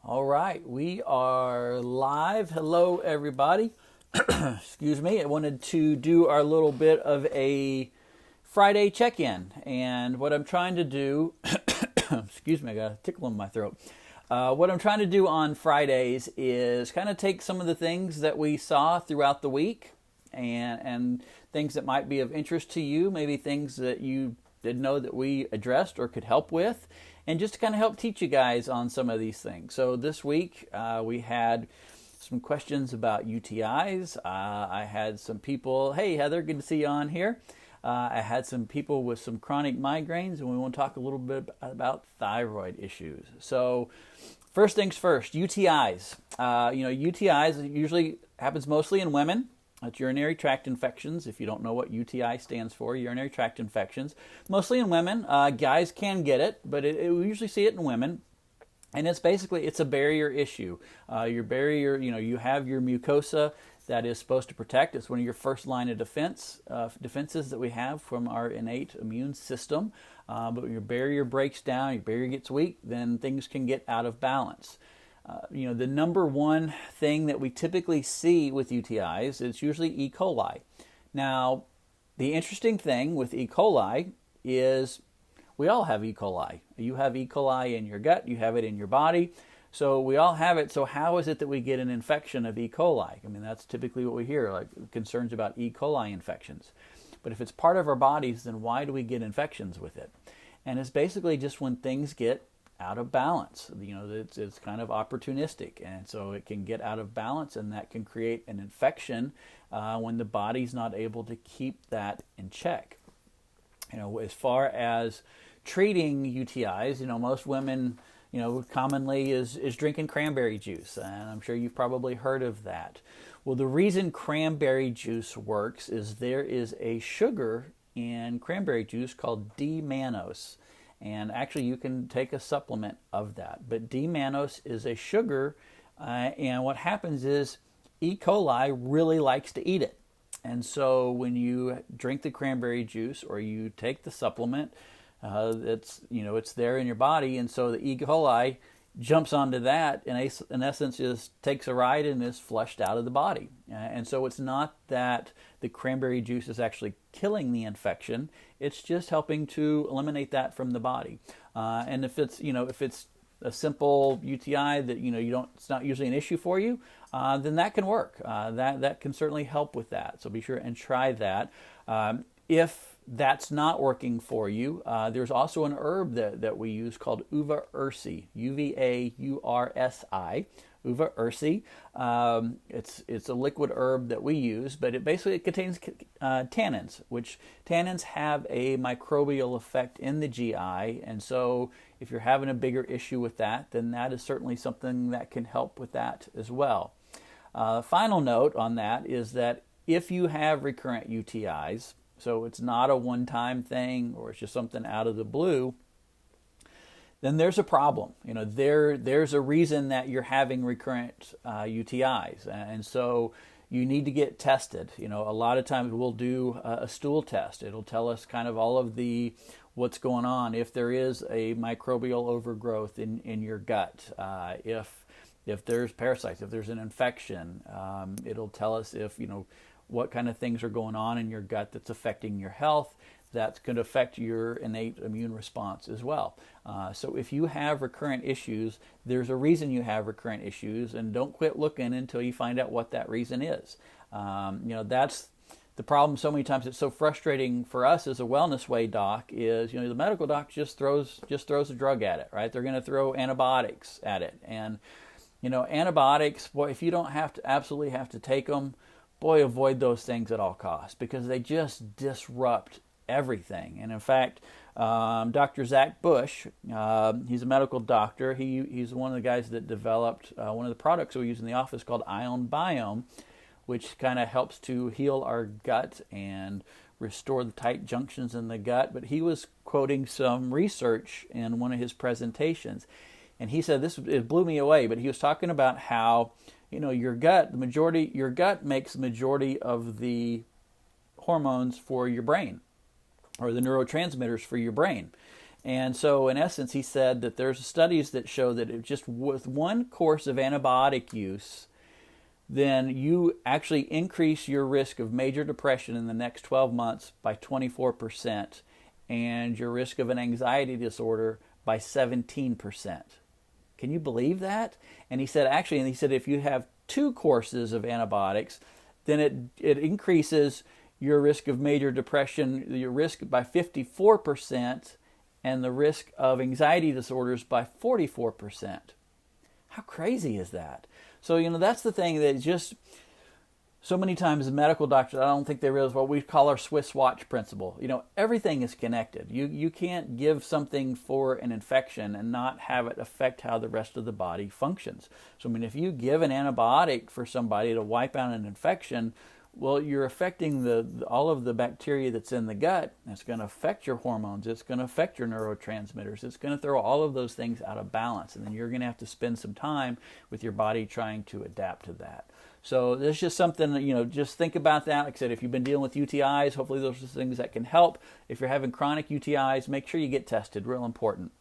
All right, we are live. Hello, everybody. Excuse me. I wanted to do our little bit of a Friday check-in, and what I'm trying to do, excuse me, I got a tickle in my throat. What I'm trying to do on Fridays is kind of take some of the things that we saw throughout the week, and things that might be of interest to you, maybe things that you didn't know that we addressed or could help with, and just to kind of help teach you guys on some of these things. So this week we had some questions about UTIs. I had some people, hey Heather, good to see you on here. I had some people with some chronic migraines, and we want to talk a little bit about thyroid issues. So first things first, UTIs. UTIs usually happens mostly in women. It's urinary tract infections. If you don't know what UTI stands for, urinary tract infections. Mostly in women. Guys can get it, but we usually see it in women. And it's a barrier issue. Your barrier, you have your mucosa that is supposed to protect. It's one of your first line of defenses that we have from our innate immune system. But when your barrier breaks down, your barrier gets weak, then things can get out of balance. The number one thing that we typically see with UTIs is usually E. coli. Now, the interesting thing with E. coli is we all have E. coli. You have E. coli in your gut, you have it in your body, so we all have it. So how is it that we get an infection of E. coli? I mean, that's typically what we hear, like concerns about E. coli infections. But if it's part of our bodies, then why do we get infections with it? And it's basically just when things get out of balance. It's kind of opportunistic, and so it can get out of balance, and that can create an infection when the body's not able to keep that in check. As far as treating UTIs, most women, commonly is drinking cranberry juice, and I'm sure you've probably heard of that. Well, the reason cranberry juice works is there is a sugar in cranberry juice called D-mannose. And actually, you can take a supplement of that. But D-mannose is a sugar, and what happens is E. coli really likes to eat it. And so when you drink the cranberry juice or you take the supplement, it's there in your body, and so the E. coli jumps onto that and in essence just takes a ride and is flushed out of the body. And so it's not that the cranberry juice is actually killing the infection, it's just helping to eliminate that from the body. And if it's a simple UTI that it's not usually an issue for you, then that can work. That can certainly help with that. So be sure and try that. If that's not working for you, there's also an herb that we use called uva ursi, Uvaursi, uva ursi. It's a liquid herb that we use, but it contains tannins, which tannins have a microbial effect in the GI, and so if you're having a bigger issue with that, then that is certainly something that can help with that as well. Final note on that is that if you have recurrent UTIs, so it's not a one-time thing or it's just something out of the blue, then there's a problem. There's a reason that you're having recurrent UTIs, and so you need to get tested. A lot of times we'll do a stool test. It'll tell us kind of all of what's going on, if there is a microbial overgrowth in your gut, if there's parasites, if there's an infection. It'll tell us if what kind of things are going on in your gut that's affecting your health. That's going to affect your innate immune response as well. So if you have recurrent issues, there's a reason you have recurrent issues, and don't quit looking until you find out what that reason is. That's the problem so many times. It's so frustrating for us as a wellness way doc is, the medical doc just throws a drug at it, right? They're going to throw antibiotics at it. And, antibiotics, boy, if you don't absolutely have to take them, boy, avoid those things at all costs, because they just disrupt everything. And in fact, Dr. Zach Bush, he's a medical doctor. He's one of the guys that developed one of the products we use in the office called Ion Biome, which kind of helps to heal our gut and restore the tight junctions in the gut. But he was quoting some research in one of his presentations, and he said it blew me away. But he was talking about how your gut makes the majority of the hormones for your brain, or the neurotransmitters for your brain. And so, in essence, he said that there's studies that show that it just with one course of antibiotic use, then you actually increase your risk of major depression in the next 12 months by 24%, and your risk of an anxiety disorder by 17%. Can you believe that? And he said, if you have 2 courses of antibiotics, then it increases your risk of major depression, your risk by 54%, and the risk of anxiety disorders by 44%. How crazy is that? So, that's the thing that just so many times medical doctors, I don't think they realize what we call our Swiss watch principle. Everything is connected. You can't give something for an infection and not have it affect how the rest of the body functions. So, if you give an antibiotic for somebody to wipe out an infection, well, you're affecting all of the bacteria that's in the gut. It's going to affect your hormones. It's going to affect your neurotransmitters. It's going to throw all of those things out of balance. And then you're going to have to spend some time with your body trying to adapt to that. So there's just something, just think about that. Like I said, if you've been dealing with UTIs, hopefully those are things that can help. If you're having chronic UTIs, make sure you get tested. Real important.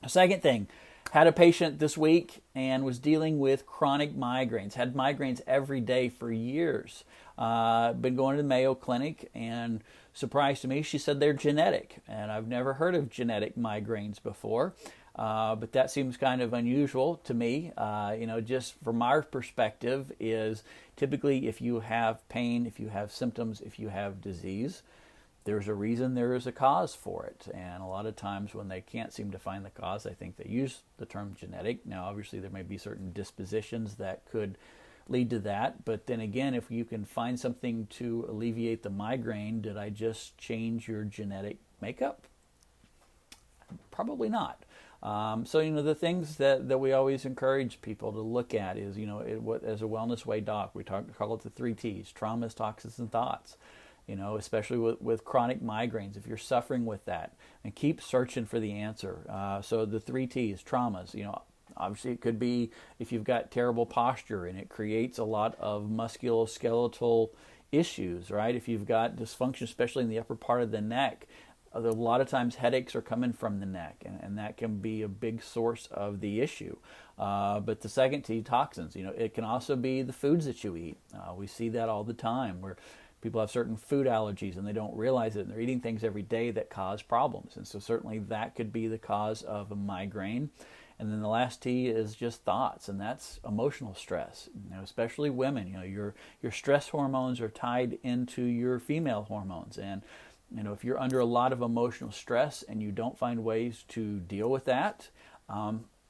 Second thing, had a patient this week and was dealing with chronic migraines. Had migraines every day for years. Been going to the Mayo Clinic, and surprise to me, she said they're genetic. And I've never heard of genetic migraines before. But that seems kind of unusual to me. Just from our perspective is typically if you have pain, if you have symptoms, if you have disease, there's a reason, there is a cause for it. And a lot of times when they can't seem to find the cause, I think they use the term genetic. Now, obviously, there may be certain dispositions that could lead to that. But then again, if you can find something to alleviate the migraine, did I just change your genetic makeup? Probably not. So, the things that we always encourage people to look at is, as a wellness way doc, we call it the 3 T's: traumas, toxins, and thoughts. Especially with chronic migraines, if you're suffering with that, and keep searching for the answer. So the 3 T's, traumas, obviously it could be if you've got terrible posture and it creates a lot of musculoskeletal issues, right? If you've got dysfunction, especially in the upper part of the neck, a lot of times headaches are coming from the neck, and that can be a big source of the issue. But the second T, toxins, it can also be the foods that you eat. We see that all the time where people have certain food allergies and they don't realize it, and they're eating things every day that cause problems. And so certainly that could be the cause of a migraine. And then the last T is just thoughts, and that's emotional stress. Especially women, your stress hormones are tied into your female hormones. And if you're under a lot of emotional stress and you don't find ways to deal with that,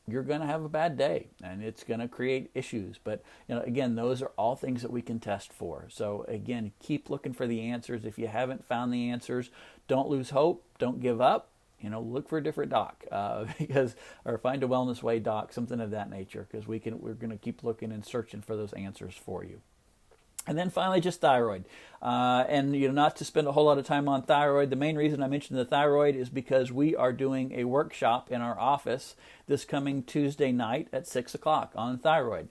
you're going to have a bad day, and it's going to create issues. But again, those are all things that we can test for. So again, keep looking for the answers. If you haven't found the answers, don't lose hope. Don't give up. Look for a different doc, or find a wellness way doc, something of that nature, because we're going to keep looking and searching for those answers for you. And then finally, just thyroid. And not to spend a whole lot of time on thyroid. The main reason I mentioned the thyroid is because we are doing a workshop in our office this coming Tuesday night at 6 o'clock on thyroid.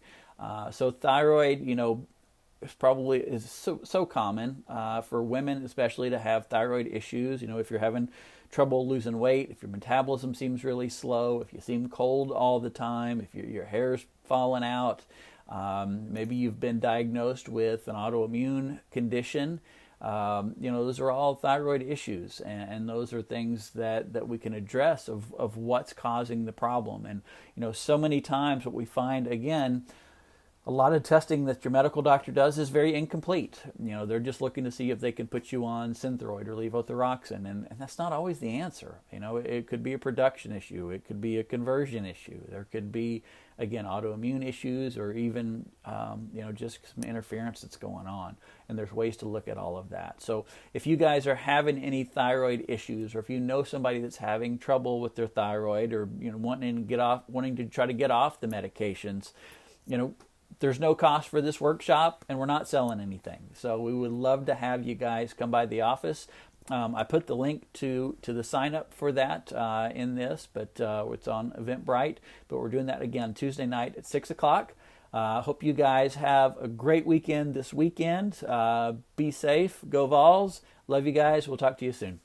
So thyroid, is so common for women, especially, to have thyroid issues. If you're having trouble losing weight, if your metabolism seems really slow, if you seem cold all the time, if your hair's falling out. Maybe you've been diagnosed with an autoimmune condition. Those are all thyroid issues, and those are things that we can address of what's causing the problem. And, so many times what we find, again, a lot of testing that your medical doctor does is very incomplete. They're just looking to see if they can put you on Synthroid or levothyroxine, and that's not always the answer. It could be a production issue. It could be a conversion issue. There could be, again, autoimmune issues, or even, just some interference that's going on. And there's ways to look at all of that. So if you guys are having any thyroid issues, or if you know somebody that's having trouble with their thyroid, or wanting to try to get off the medications, there's no cost for this workshop, and we're not selling anything. So we would love to have you guys come by the office. I put the link to the sign up for that in this, but it's on Eventbrite. But we're doing that again Tuesday night at 6 o'clock. Hope you guys have a great weekend this weekend. Be safe. Go Vols. Love you guys. We'll talk to you soon.